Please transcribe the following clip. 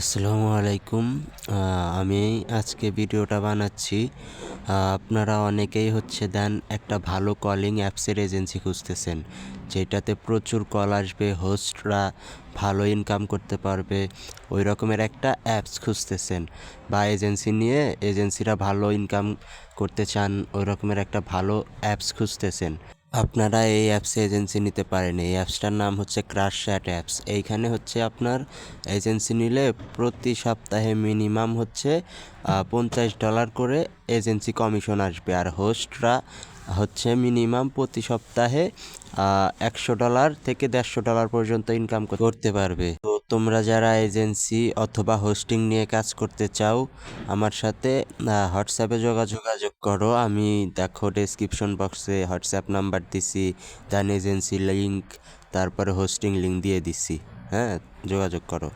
আসসালামু আলাইকুম। আমি আজকে ভিডিওটা বানাচ্ছি। আপনারা অনেকেই দেন একটা ভালো কলিং অ্যাপসের এজেন্সি খুঁজতেছেন, যেটাতে প্রচুর কল আসবে, হোস্টরা ভালো ইনকাম করতে পারবে, ওই রকমের একটা অ্যাপস খুঁজতেছেন, বা এজেন্সিরা ভালো ইনকাম করতে চান, ওই রকমের একটা ভালো অ্যাপস খুঁজতেছেন। আপনারা এই অ্যাপসে এজেন্সি নিতে পারেন। এই অ্যাপসটার নাম হচ্ছে ক্রাশচ্যাট অ্যাপস। এইখানে আপনার এজেন্সি নিলে প্রতি সপ্তাহে মিনিমাম $50 করে এজেন্সি কমিশন আসবে, আর হোস্টরা মিনিমাম প্রতি সপ্তাহে $100 থেকে $150 পর্যন্ত ইনকাম করতে পারবে। তো তোমরা যারা এজেন্সি অথবা হোস্টিং নিয়ে কাজ করতে চাও, আমার সাথে হোয়াটসঅ্যাপে যোগাযোগ করো। আমি দেখো ডেসক্রিপশন বক্সে হোয়াটসঅ্যাপ নাম্বার দিছি, দেন এজেন্সি লিঙ্ক, তারপরে হোস্টিং লিঙ্ক দিয়ে দিছি। হ্যাঁ, যোগাযোগ করো।